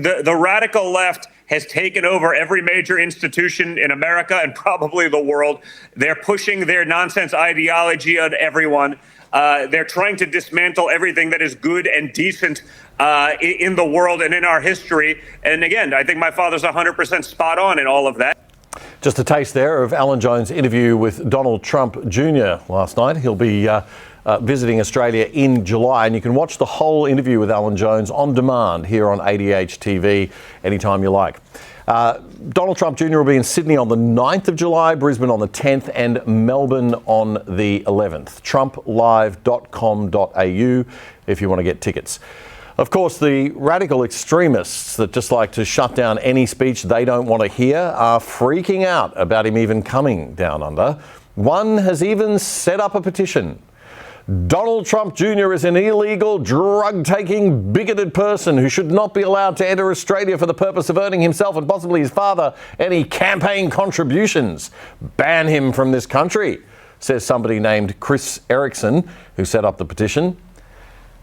the radical left has taken over every major institution in America and probably the world. They're pushing their nonsense ideology on everyone. They're trying to dismantle everything that is good and decent in the world and in our history. And again, I think my father's 100% spot on in all of that. Just a taste there of Alan Jones' interview with Donald Trump Jr. last night. He'll be visiting Australia in July, and you can watch the whole interview with Alan Jones on demand here on ADH TV anytime you like. Donald Trump Jr. will be in Sydney on the 9th of July, Brisbane on the 10th and Melbourne on the 11th. trumplive.com.au if you want to get tickets. Of course, the radical extremists that just like to shut down any speech they don't want to hear are freaking out about him even coming down under. One has even set up a petition. Donald Trump Jr. is an illegal, drug-taking, bigoted person who should not be allowed to enter Australia for the purpose of earning himself and possibly his father any campaign contributions. Ban him from this country, says somebody named Chris Erickson, who set up the petition.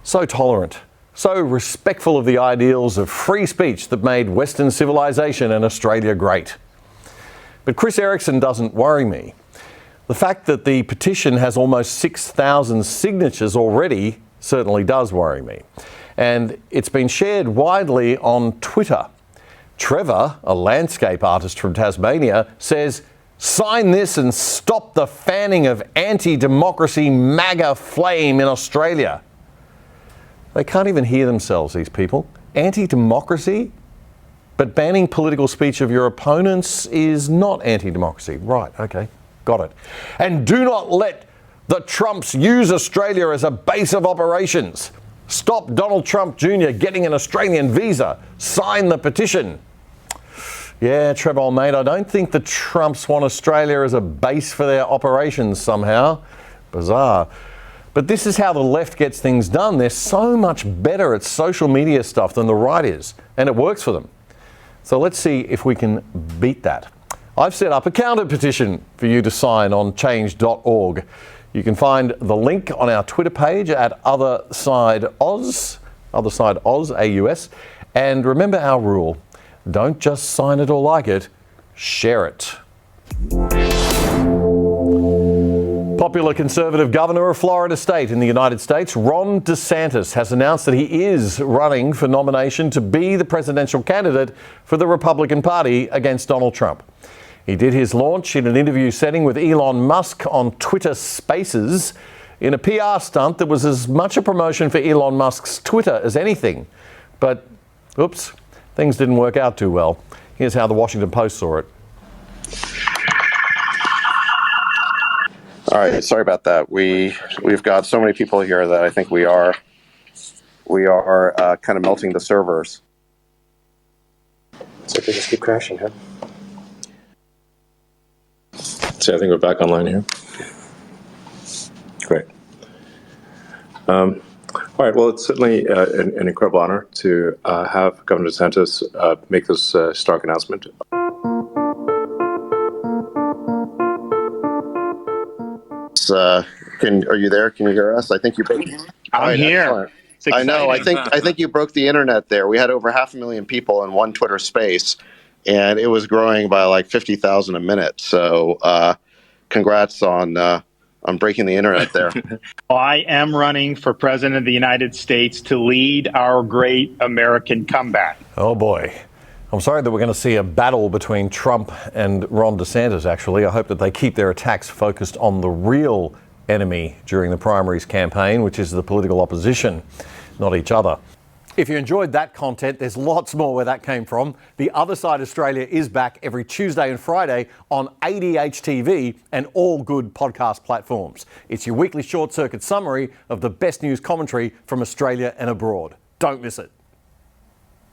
So tolerant, so respectful of the ideals of free speech that made Western civilization and Australia great. But Chris Erickson doesn't worry me. The fact that the petition has almost 6,000 signatures already certainly does worry me. And it's been shared widely on Twitter. Trevor, a landscape artist from Tasmania, says, "Sign this and stop the fanning of anti-democracy MAGA flame in Australia." They can't even hear themselves, these people. Anti-democracy? But banning political speech of your opponents is not anti-democracy. Right, okay. Got it. And do not let the Trumps use Australia as a base of operations. Stop Donald Trump Jr. getting an Australian visa. Sign the petition. Yeah, Trevor, old mate, I don't think the Trumps want Australia as a base for their operations somehow. Bizarre. But this is how the left gets things done. They're so much better at social media stuff than the right is, and it works for them. So let's see if we can beat that. I've set up a counter petition for you to sign on change.org. You can find the link on our Twitter page at OtherSideOz, OtherSideOz, AUS. And remember our rule, don't just sign it or like it, share it. Popular Conservative Governor of Florida State in the United States, Ron DeSantis, has announced that he is running for nomination to be the presidential candidate for the Republican Party against Donald Trump. He did his launch in an interview setting with Elon Musk on Twitter Spaces in a PR stunt that was as much a promotion for Elon Musk's Twitter as anything. But, oops, things didn't work out too well. Here's how the Washington Post saw it. All right, sorry about that. We've got so many people here that I think we are kind of melting the servers. So they just keep crashing, huh? So I think we're back online here. Great. All right. Well, it's certainly an incredible honor to have Governor DeSantis make this stark announcement. Are you there? Can you hear us? I think you broke. I'm here. I know. I think you broke the internet there. We had over 500,000 people in one Twitter space, and it was growing by like 50,000 a minute. So, congrats on breaking the internet there. I am running for president of the United States to lead our great American comeback. Oh boy. I'm sorry that we're going to see a battle between Trump and Ron DeSantis, actually. I hope that they keep their attacks focused on the real enemy during the primaries campaign, which is the political opposition, not each other. If you enjoyed that content, there's lots more where that came from. The Other Side Australia is back every Tuesday and Friday on ADH TV and all good podcast platforms. It's your weekly short circuit summary of the best news commentary from Australia and abroad. Don't miss it.